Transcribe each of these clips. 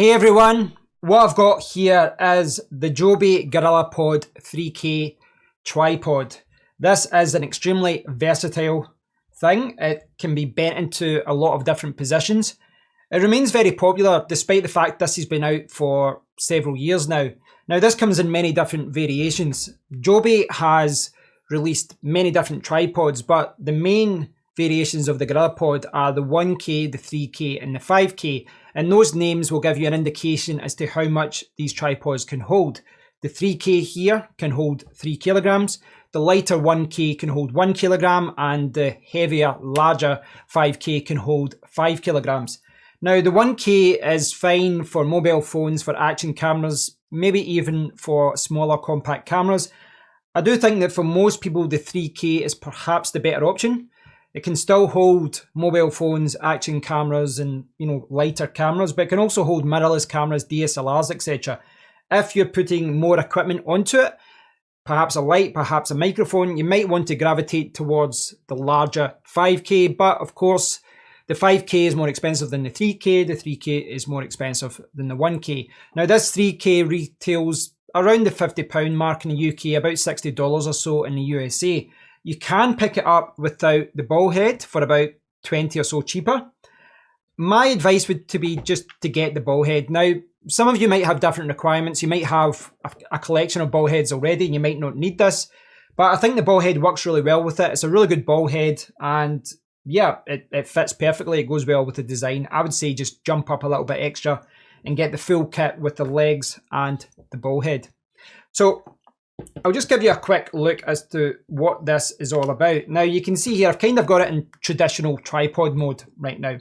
Hey everyone, what I've got here is the Joby Gorillapod 3K tripod. This is an extremely versatile thing. It can be bent into a lot of different positions. It remains very popular despite the fact this has been out for several years now. Now this comes in many different variations. Joby has released many different tripods, but the main variations of the Gorillapod are the 1K, the 3K and the 5K. And those names will give you an indication as to how much these tripods can hold. The 3K here can hold 3 kilograms. The lighter 1K can hold 1 kilogram, and the heavier, larger 5K can hold 5 kilograms. Now the 1K is fine for mobile phones, for action cameras, maybe even for smaller compact cameras. I do think that for most people the 3K is perhaps the better option. It can still hold mobile phones, action cameras and lighter cameras, but it can also hold mirrorless cameras, DSLRs, etc. If you're putting more equipment onto it, perhaps a light, perhaps a microphone, you might want to gravitate towards the larger 5K, but of course the 5K is more expensive than the 3K, the 3K is more expensive than the 1K. Now this 3K retails around the £50 mark in the UK, about $60 or so in the USA. You can pick it up without the ball head for about 20 or so cheaper. My advice would be just to get the ball head. Now, some of you might have different requirements. You might have a collection of ball heads already and you might not need this, but I think the ball head works really well with it. It's a really good ball head and yeah, it fits perfectly. It goes well with the design. I would say just jump up a little bit extra and get the full kit with the legs and the ball head. So I'll just give you a quick look as to what this is all about. Now you can see here I've kind of got it in traditional tripod mode right now.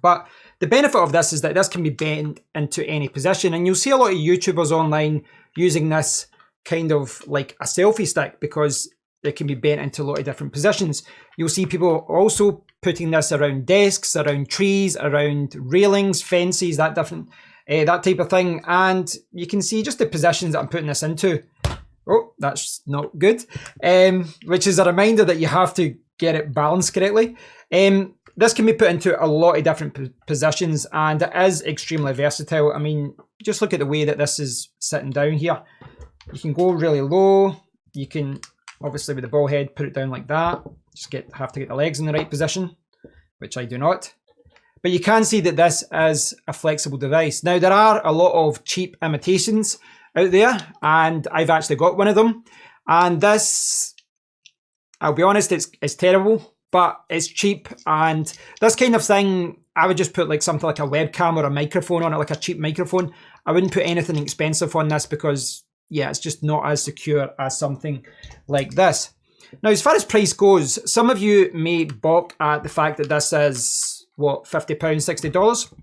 But the benefit of this is that this can be bent into any position, and you'll see a lot of YouTubers online using this kind of like a selfie stick because it can be bent into a lot of different positions. You'll see people also putting this around desks, around trees, around railings, fences, that type of thing. And you can see just the positions that I'm putting this into. Oh, that's not good. Which is a reminder that you have to get it balanced correctly. This can be put into a lot of different positions and it is extremely versatile. I mean, just look at the way that this is sitting down here. You can go really low. You can, obviously with the ball head, put it down like that. Just have to get the legs in the right position, which I do not. But you can see that this is a flexible device. Now, there are a lot of cheap imitations out there and I've actually got one of them, and this, I'll be honest, it's terrible, but it's cheap. And this kind of thing, I would just put like something like a webcam or a microphone on it, like a cheap microphone. I wouldn't put anything expensive on this because yeah, it's just not as secure as something like this. Now as far as price goes, some of you may balk at the fact that this is what, £50, $60.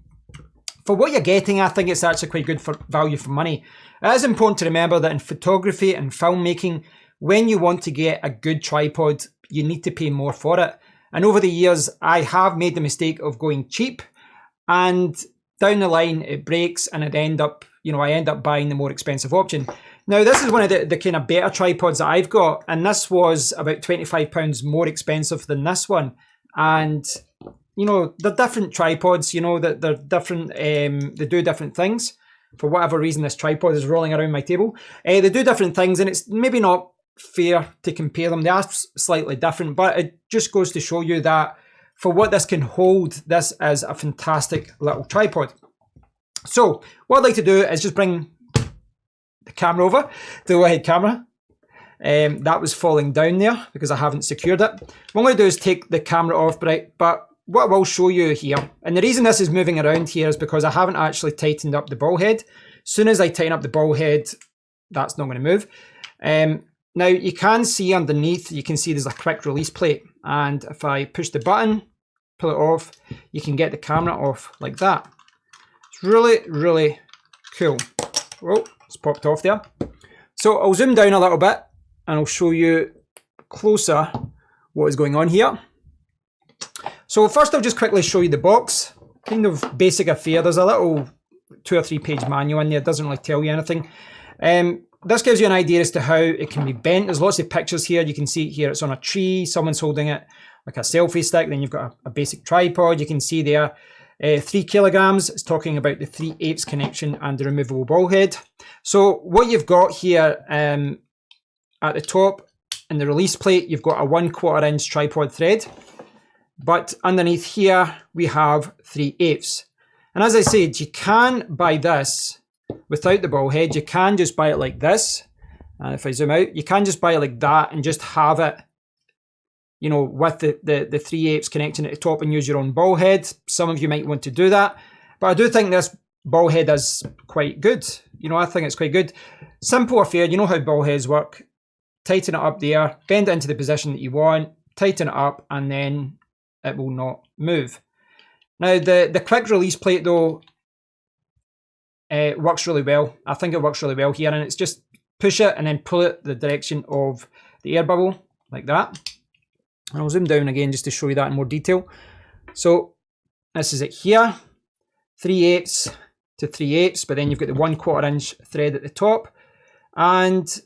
For what you're getting, I think it's actually quite good for value for money. It is important to remember that in photography and filmmaking, when you want to get a good tripod, you need to pay more for it. And over the years, I have made the mistake of going cheap, and down the line it breaks and I end up buying the more expensive option. Now this is one of the kind of better tripods that I've got, and this was about £25 more expensive than this one. And they're different tripods, that they're different, they do different things. For whatever reason, this tripod is rolling around my table. They do different things, and it's maybe not fair to compare them. They are slightly different, but it just goes to show you that for what this can hold, this is a fantastic little tripod. So what I'd like to do is just bring the camera over, the overhead camera. That was falling down there because I haven't secured it. What I'm going to do is take the camera off, but what I will show you here, and the reason this is moving around here is because I haven't actually tightened up the ball head. As soon as I tighten up the ball head, that's not going to move. Now you can see underneath, you can see there's a quick release plate, and if I push the button, pull it off, you can get the camera off like that. It's really, really cool. Oh, it's popped off there. So I'll zoom down a little bit and I'll show you closer what is going on here. So first I'll just quickly show you the box. Kind of basic affair. There's a little 2 or 3 page manual in there. It doesn't really tell you anything. This gives you an idea as to how it can be bent. There's lots of pictures here. You can see it here. It's on a tree. Someone's holding it like a selfie stick. Then you've got a basic tripod. You can see there. 3 kilograms. It's talking about the 3/8 connection and the removable ball head. So what you've got here at the top in the release plate, you've got a 1/4 inch tripod thread, but underneath here we have 3/8. And as I said, you can buy this without the ball head. You can just buy it like this. And if I zoom out, you can just buy it like that and just have it, you know, with the 3/8 connection at the top and use your own ball head. Some of you might want to do that, but I do think this ball head is quite good. You know, I think it's quite good. Simple affair. You know how ball heads work. Tighten it up there, bend it into the position that you want, tighten it up, and then it will not move. Now, the quick release plate though, works really well. I think it works really well here, and it's just push it and then pull it the direction of the air bubble, like that. And I'll zoom down again just to show you that in more detail. So this is it here, 3/8 to 3/8, but then you've got the 1/4 inch thread at the top, and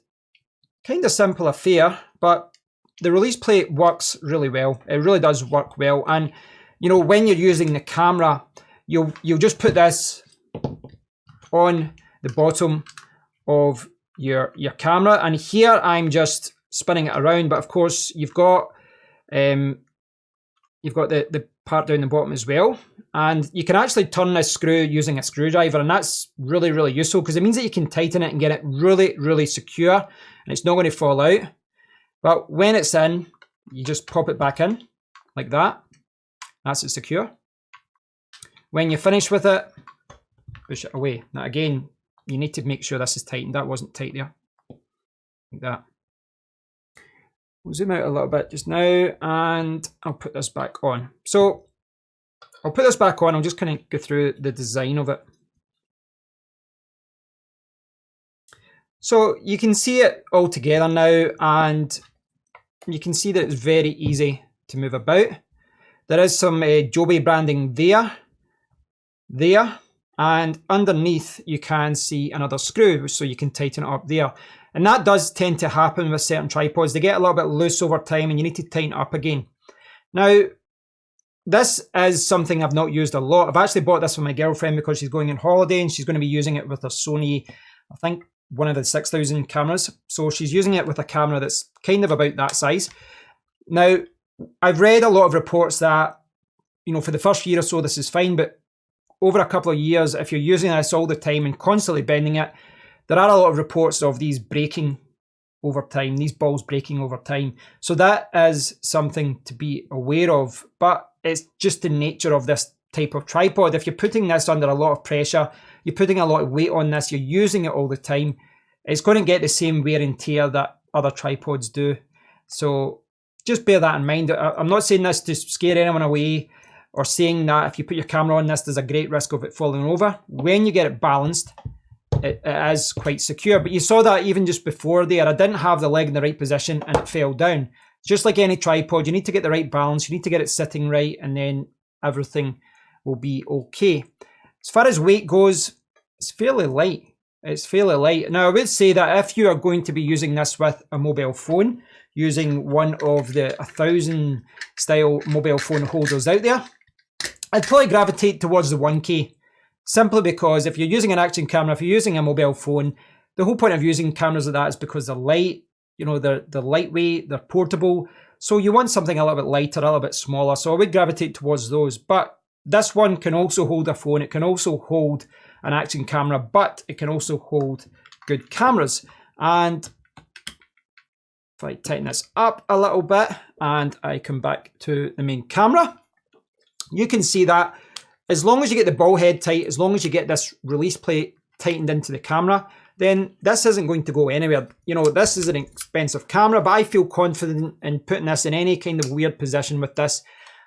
kind of simple affair, but the release plate works really well. It really does work well. And you know, when you're using the camera, you'll just put this on the bottom of your camera, and here I'm just spinning it around, but of course you've got the part down the bottom as well, and you can actually turn this screw using a screwdriver, and that's really, really useful because it means that you can tighten it and get it really, really secure, and it's not going to fall out. But when it's in, you just pop it back in like that. That's it secure. When you're finished with it, push it away. Now again, you need to make sure this is tightened. That wasn't tight there. Like that. We'll zoom out a little bit just now, and I'll put this back on. So I'll put this back on. I'll just kind of go through the design of it. So you can see it all together now, and you can see that it's very easy to move about. There is some Joby branding there, and underneath you can see another screw, so you can tighten it up there. And that does tend to happen with certain tripods. They get a little bit loose over time and you need to tighten it up again. Now, this is something I've not used a lot. I've actually bought this for my girlfriend because she's going on holiday and she's going to be using it with her Sony, I think one of the 6000 cameras. So she's using it with a camera that's kind of about that size. Now, I've read a lot of reports that, you know, for the first year or so, this is fine, but over a couple of years, if you're using this all the time and constantly bending it, there are a lot of reports of these breaking over time, these balls breaking over time. So that is something to be aware of, but it's just the nature of this type of tripod. If you're putting this under a lot of pressure, you're putting a lot of weight on this, you're using it all the time, it's going to get the same wear and tear that other tripods do. So just bear that in mind. I'm not saying this to scare anyone away or saying that if you put your camera on this, there's a great risk of it falling over. When you get it balanced, it is quite secure. But you saw that even just before there, I didn't have the leg in the right position and it fell down. Just like any tripod, you need to get the right balance, you need to get it sitting right, and then everything will be okay. As far as weight goes, it's fairly light. It's fairly light. Now, I would say that if you are going to be using this with a mobile phone, using one of the 1000 style mobile phone holders out there, I'd probably gravitate towards the 1K. Simply because if you're using an action camera, if you're using a mobile phone, the whole point of using cameras like that is because they're light, you know, they're lightweight, they're portable. So you want something a little bit lighter, a little bit smaller. So I would gravitate towards those. But this one can also hold a phone. It can also hold an action camera, but it can also hold good cameras. And if I tighten this up a little bit and I come back to the main camera, you can see that as long as you get the ball head tight, as long as you get this release plate tightened into the camera, then this isn't going to go anywhere. You know, this is an expensive camera, but I feel confident in putting this in any kind of weird position with this.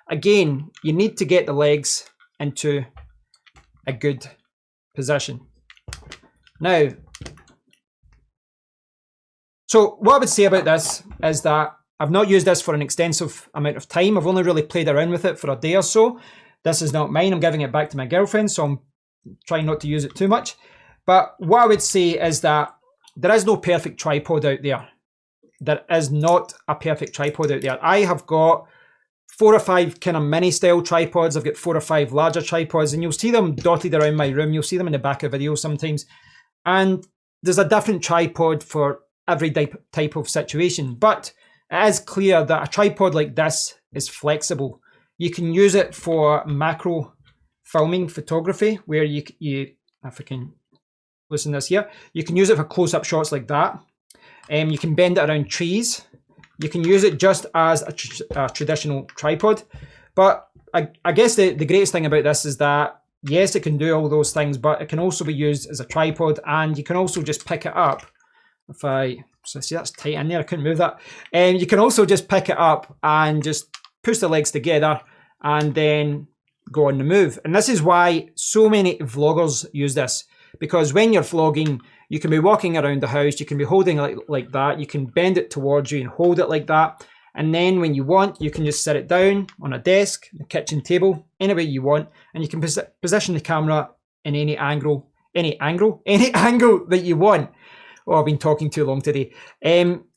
Again, you need to get the legs into a good position. Now, so what I would say about this is that I've not used this for an extensive amount of time. I've only really played around with it for a day or so. This is not mine. I'm giving it back to my girlfriend, so I'm trying not to use it too much. But what I would say is that there is no perfect tripod out there. There is not a perfect tripod out there. I have got 4 or 5 kind of mini style tripods. I've got 4 or 5 larger tripods, and you'll see them dotted around my room. You'll see them in the back of videos sometimes. And there's a different tripod for every type of situation. But it is clear that a tripod like this is flexible. You can use it for macro filming photography, where you if I can loosen this here, you can use it for close-up shots like that. You can bend it around trees. You can use it just as a traditional tripod. But I guess the greatest thing about this is that, yes, it can do all those things, but it can also be used as a tripod, and you can also just pick it up. So see, that's tight in there, I couldn't move that. You can also just pick it up and just push the legs together and then go on the move. And this is why so many vloggers use this, because when you're vlogging, you can be walking around the house, you can be holding it like that, you can bend it towards you and hold it like that. And then when you want, you can just sit it down on a desk, a kitchen table, any way you want, and you can position the camera in any angle that you want. Oh, I've been talking too long today.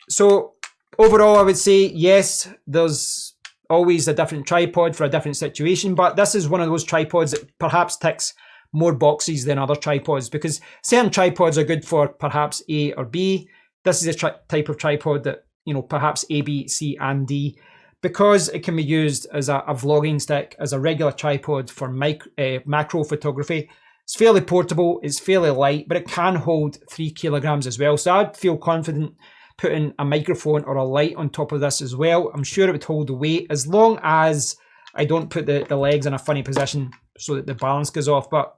So overall, I would say, yes, there's always a different tripod for a different situation, but this is one of those tripods that perhaps ticks more boxes than other tripods, because certain tripods are good for perhaps A or B. This is a type of tripod that, you know, perhaps A, B, C, and D, because it can be used as a vlogging stick, as a regular tripod for macro photography. It's fairly portable, it's fairly light, but it can hold 3 kilograms as well. So I'd feel confident putting a microphone or a light on top of this as well. I'm sure it would hold the weight, as long as I don't put the legs in a funny position so that the balance goes off. But,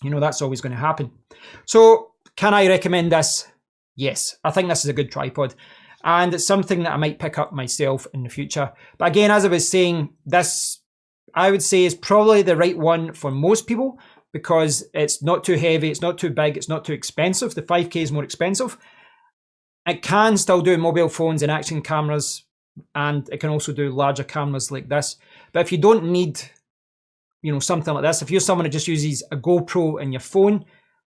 you know, that's always going to happen. So can I recommend this? Yes, I think this is a good tripod. And it's something that I might pick up myself in the future. But again, as I was saying, this, I would say, is probably the right one for most people, because it's not too heavy, it's not too big, it's not too expensive. The 5K is more expensive. It can still do mobile phones and action cameras, and it can also do larger cameras like this. But if you don't need, you know, something like this, if you're someone that just uses a GoPro in your phone,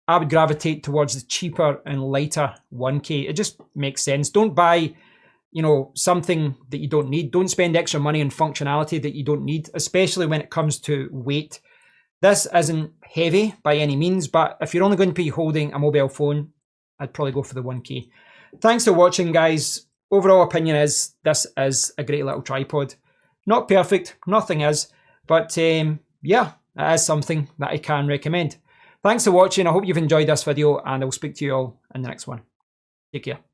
I would gravitate towards the cheaper and lighter 1K. It just makes sense. Don't buy, you know, something that you don't need. Don't spend extra money on functionality that you don't need, especially when it comes to weight. This isn't heavy by any means, but if you're only going to be holding a mobile phone, I'd probably go for the 1K. Thanks for watching, guys. Overall opinion is this is a great little tripod. Not perfect, nothing is, but yeah, it is something that I can recommend. Thanks for watching. I hope you've enjoyed this video, and I'll speak to you all in the next one. Take care.